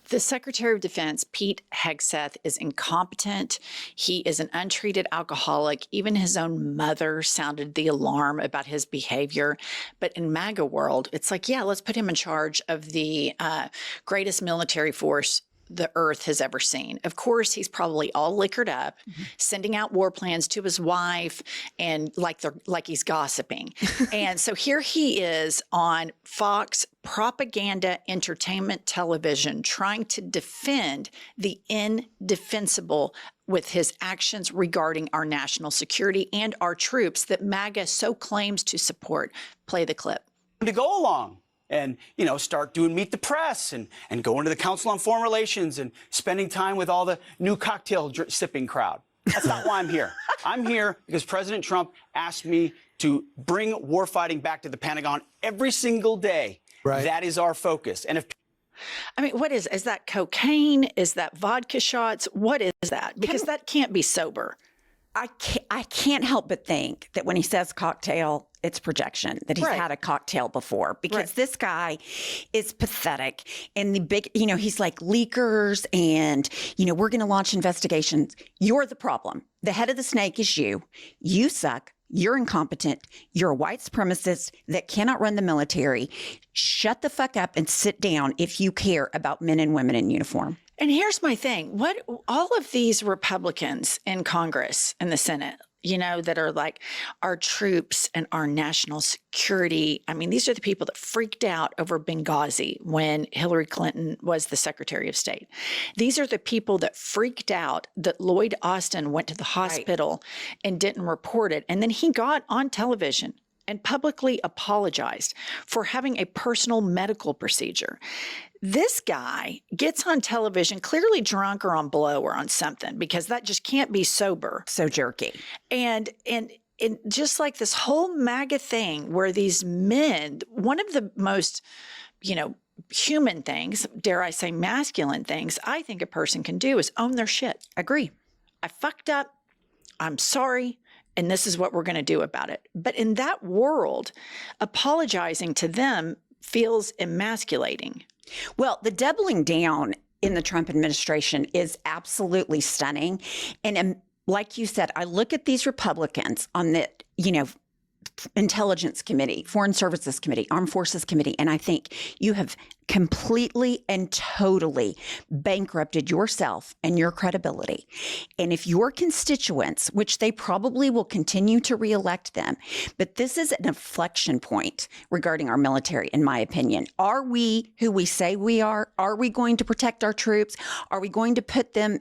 The Secretary of Defense, Pete Hegseth, is incompetent. He is an untreated alcoholic. Even his own mother sounded the alarm about his behavior. But in MAGA world, it's like, yeah, let's put him in charge of the greatest military force the earth has ever seen. Of course, he's probably all liquored up, sending out war plans to his wife, and like he's gossiping. And so here he is on Fox propaganda entertainment television trying to defend the indefensible with his actions regarding our national security and our troops that MAGA so claims to support. Play the clip. To go along and, start doing Meet the Press and go into the Council on Foreign Relations and spending time with all the new cocktail sipping crowd. That's not why I'm here. I'm here because President Trump asked me to bring warfighting back to the Pentagon every single day. Right. That is our focus. And if what is that cocaine? Is that vodka shots? What is that? Because that can't be sober. I can't help but think that when he says cocktail, it's projection, that he's had a cocktail before, because this guy is pathetic. And the big, he's like leakers and, we're going to launch investigations. You're the problem. The head of the snake is you. You suck. You're incompetent. You're a white supremacist that cannot run the military. Shut the fuck up and sit down if you care about men and women in uniform. And here's my thing. All of these Republicans in Congress and the Senate, that are like our troops and our national security. These are the people that freaked out over Benghazi when Hillary Clinton was the Secretary of State. These are the people that freaked out that Lloyd Austin went to the hospital and didn't report it. And then he got on television and publicly apologized for having a personal medical procedure. This guy gets on television clearly drunk or on blow or on something, because that just can't be sober. So jerky. And just like this whole MAGA thing where these men, one of the most, human things, dare I say masculine things, I think a person can do is own their shit. Agree. I fucked up. I'm sorry. And this is what we're going to do about it. But in that world, apologizing to them feels emasculating. Well, the doubling down in the Trump administration is absolutely stunning. And like you said, I look at these Republicans on the, Intelligence Committee, Foreign Services Committee, Armed Forces Committee, and I think you have completely and totally bankrupted yourself and your credibility. And if your constituents, which they probably will continue to reelect them, but this is an inflection point regarding our military, in my opinion. Are we who we say we are? Are we going to protect our troops? Are we going to put them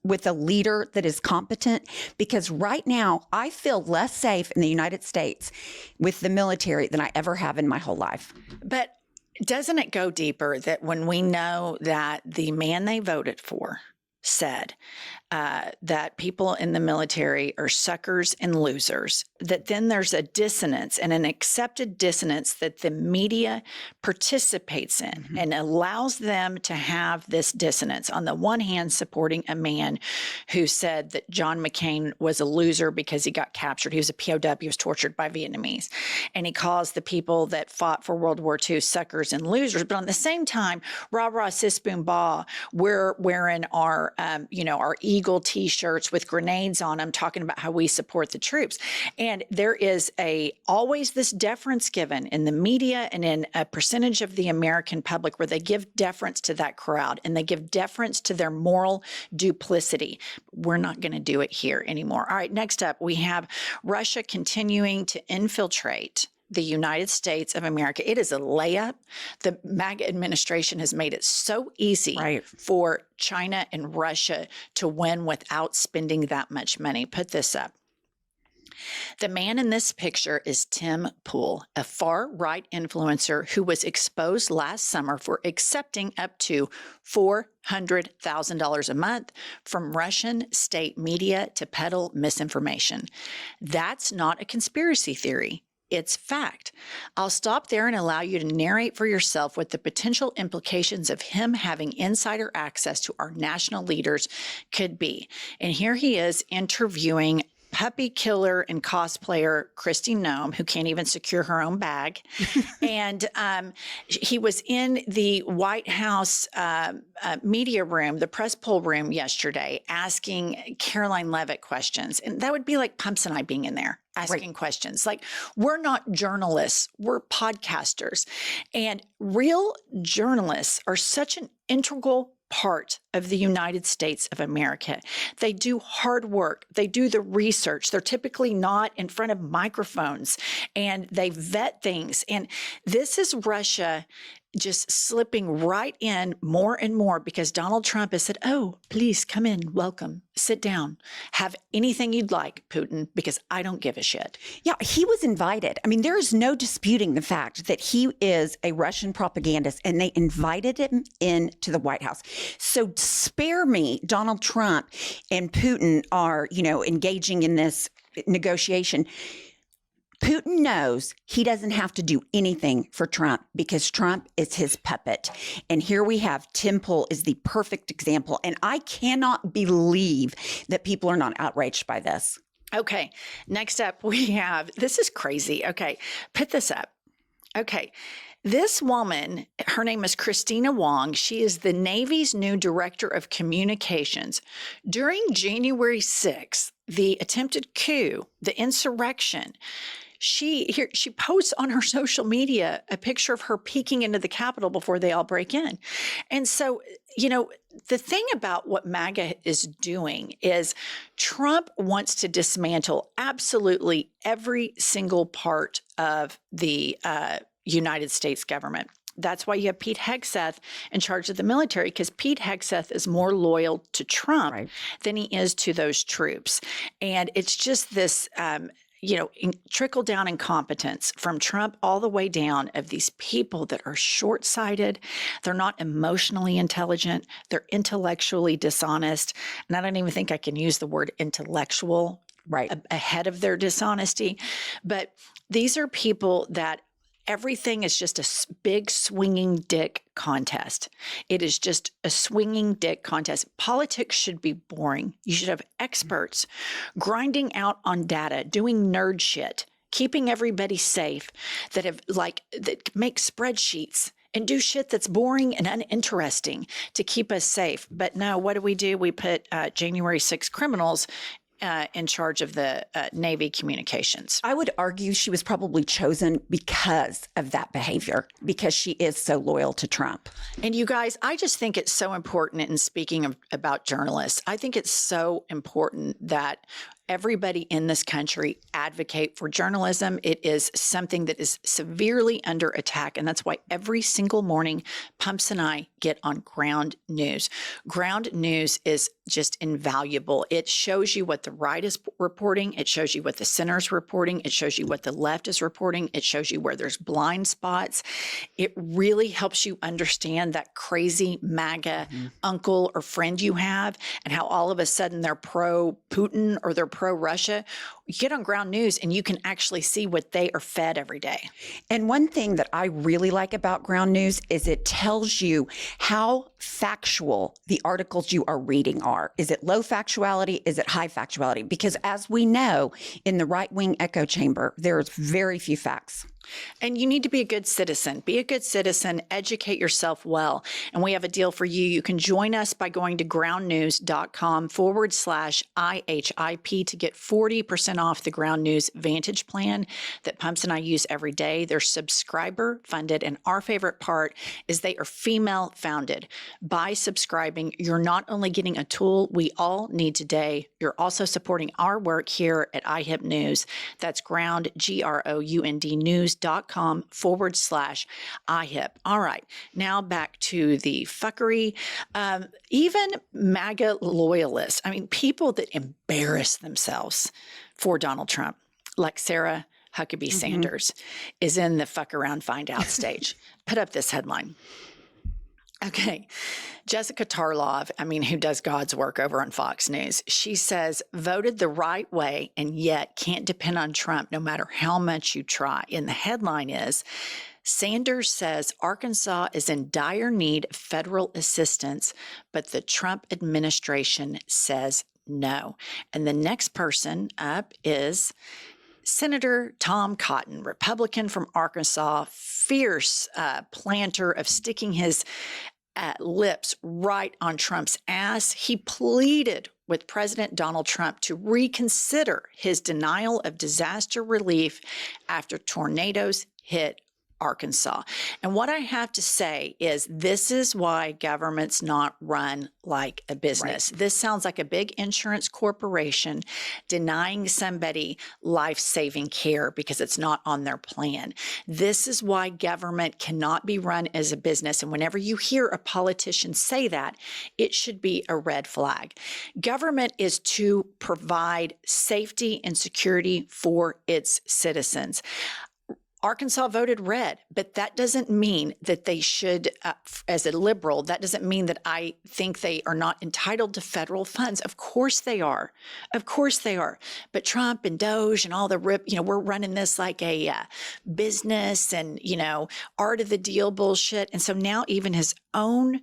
with a leader that is competent? Because right now, I feel less safe in the United States with the military than I ever have in my whole life. But doesn't it go deeper that when we know that the man they voted for said that people in the military are suckers and losers, that then there's a dissonance and an accepted dissonance that the media participates in and allows them to have this dissonance. On the one hand, supporting a man who said that John McCain was a loser because he got captured. He was a POW, he was tortured by Vietnamese. And he calls the people that fought for World War II suckers and losers. But on the same time, rah, rah, sis, boom, bah, we're wearing our Eagle T-shirts with grenades on them, talking about how we support the troops. And there is always this deference given in the media and in a percentage of the American public where they give deference to that crowd and they give deference to their moral duplicity. We're not going to do it here anymore. All right, next up, we have Russia continuing to infiltrate the United States of America. It is a layup. The MAGA administration has made it so easy for China and Russia to win without spending that much money. Put this up. The man in this picture is Tim Pool, a far-right influencer who was exposed last summer for accepting up to $400,000 a month from Russian state media to peddle misinformation. That's not a conspiracy theory. It's fact. I'll stop there and allow you to narrate for yourself what the potential implications of him having insider access to our national leaders could be. And here he is interviewing puppy killer and cosplayer Kristi Noem, who can't even secure her own bag. And he was in the White House media room, the press poll room yesterday, asking Caroline Leavitt questions. And that would be like Pumps and I being in there asking questions. Like, we're not journalists, we're podcasters. And real journalists are such an integral part of the United States of America. They do hard work. They do the research. They're typically not in front of microphones, and they vet things. And this is Russia just slipping right in more and more because Donald Trump has said, oh, please come in, welcome, sit down, have anything you'd like, Putin, because I don't give a shit. Yeah, he was invited. I mean, there is no disputing the fact that he is a Russian propagandist, and they invited him into the White House. So spare me, Donald Trump and Putin are, engaging in this negotiation. Putin knows he doesn't have to do anything for Trump because Trump is his puppet. And here we have Tim Pool is the perfect example. And I cannot believe that people are not outraged by this. Okay, next up we have, this is crazy. Okay, put this up. Okay, this woman, her name is Christina Wong. She is the Navy's new director of communications. During January 6th, the attempted coup, the insurrection, she posts on her social media a picture of her peeking into the Capitol before they all break in. And so, the thing about what MAGA is doing is Trump wants to dismantle absolutely every single part of the United States government. That's why you have Pete Hegseth in charge of the military, because Pete Hegseth is more loyal to Trump than he is to those troops. And it's just this trickle-down incompetence from Trump all the way down of these people that are short-sighted. They're not emotionally intelligent. They're intellectually dishonest. And I don't even think I can use the word intellectual ahead of their dishonesty. But these are people that everything is just a big swinging dick contest. It is just a swinging dick contest. Politics should be boring. You should have experts grinding out on data, doing nerd shit, keeping everybody safe, that make spreadsheets and do shit that's boring and uninteresting to keep us safe. But no, what do? We put January 6 criminals in charge of the Navy communications. I would argue she was probably chosen because of that behavior, because she is so loyal to Trump. And you guys, I just think it's so important, in speaking about journalists, I think it's so important that everybody in this country advocate for journalism. It is something that is severely under attack. And that's why every single morning, Pumps and I get on Ground News. Ground News is just invaluable. It shows you what the right is reporting. It shows you what the center is reporting. It shows you what the left is reporting. It shows you where there's blind spots. It really helps you understand that crazy MAGA uncle or friend you have, and how all of a sudden they're pro-Putin or they're pro-Russia. You get on Ground News and you can actually see what they are fed every day. And one thing that I really like about Ground News is it tells you how factual the articles you are reading are. Is it low factuality? Is it high factuality? Because as we know, in the right-wing echo chamber, there's very few facts. And you need to be a good citizen. Be a good citizen. Educate yourself well. And we have a deal for you. You can join us by going to groundnews.com/IHIP to get 40% off the Ground News Vantage plan that Pumps and I use every day. They're subscriber funded. And our favorite part is they are female founded. By subscribing, you're not only getting a tool we all need today, you're also supporting our work here at IHIP News. That's ground, GROUND news.com/IHIP. All right, now back to the fuckery. Even MAGA loyalists, people that embarrass themselves for Donald Trump, like Sarah Huckabee Sanders, is in the fuck around, find out stage. Put up this headline. Okay. Jessica Tarlov, who does God's work over on Fox News, she says, voted the right way and yet can't depend on Trump no matter how much you try. And the headline is, Sanders says Arkansas is in dire need of federal assistance, but the Trump administration says no. And the next person up is Senator Tom Cotton, Republican from Arkansas, fierce planter of sticking his lips right on Trump's ass. He pleaded with President Donald Trump to reconsider his denial of disaster relief after tornadoes hit Arkansas. And what I have to say is this is why government's not run like a business. Right. This sounds like a big insurance corporation denying somebody life-saving care because it's not on their plan. This is why government cannot be run as a business. And whenever you hear a politician say that, it should be a red flag. Government is to provide safety and security for its citizens. Arkansas voted red, but that doesn't mean that they should, as a liberal, that doesn't mean that I think they are not entitled to federal funds. Of course they are. Of course they are. But Trump and Doge and all the we're running this like a business and, art of the deal bullshit. And so now even his own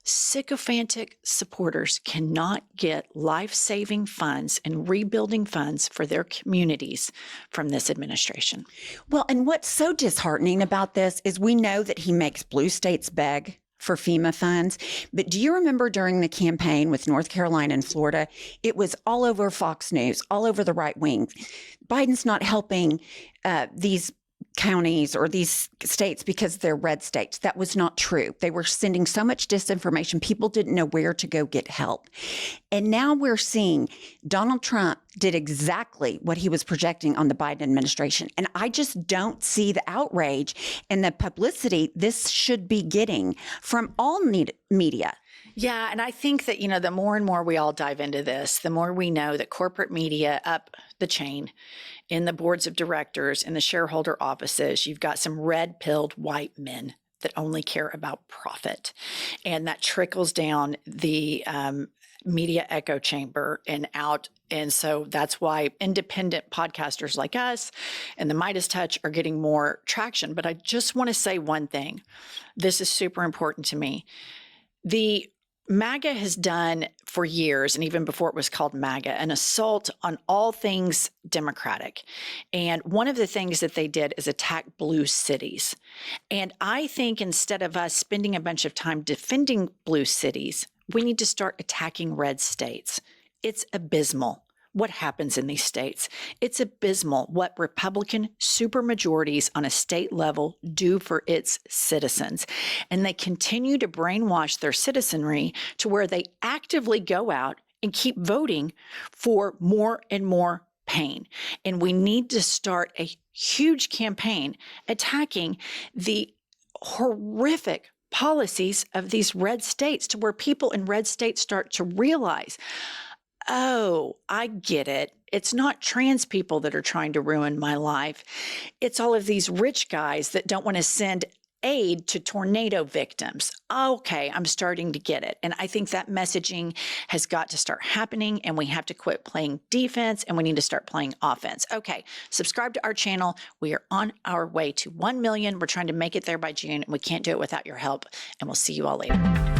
sycophantic supporters cannot get life-saving funds and rebuilding funds for their communities from this administration. Well, and what's so disheartening about this is we know that he makes blue states beg for FEMA funds. But do you remember during the campaign with North Carolina and Florida, it was all over Fox News, all over the right wing. Biden's not helping these counties or these states because they're red states. That was not true. They were sending so much disinformation. People didn't know where to go get help. And now we're seeing Donald Trump did exactly what he was projecting on the Biden administration. And I just don't see the outrage and the publicity this should be getting from all media. Yeah, and I think that, the more and more we all dive into this, the more we know that corporate media up the chain in the boards of directors, in the shareholder offices, you've got some red-pilled white men that only care about profit. And that trickles down the media echo chamber and out. And so that's why independent podcasters like us and the Midas Touch are getting more traction. But I just want to say one thing. This is super important to me. The MAGA has done for years, and even before it was called MAGA, an assault on all things Democratic. And one of the things that they did is attack blue cities. And I think instead of us spending a bunch of time defending blue cities, we need to start attacking red states. It's abysmal what happens in these states. It's abysmal what Republican supermajorities on a state level do for its citizens. And they continue to brainwash their citizenry to where they actively go out and keep voting for more and more pain. And we need to start a huge campaign attacking the horrific policies of these red states to where people in red states start to realize, oh, I get it. It's not trans people that are trying to ruin my life. It's all of these rich guys that don't want to send aid to tornado victims. Okay, I'm starting to get it. And I think that messaging has got to start happening, and we have to quit playing defense and we need to start playing offense. Okay, subscribe to our channel. We are on our way to 1 million. We're trying to make it there by June, and we can't do it without your help. And we'll see you all later.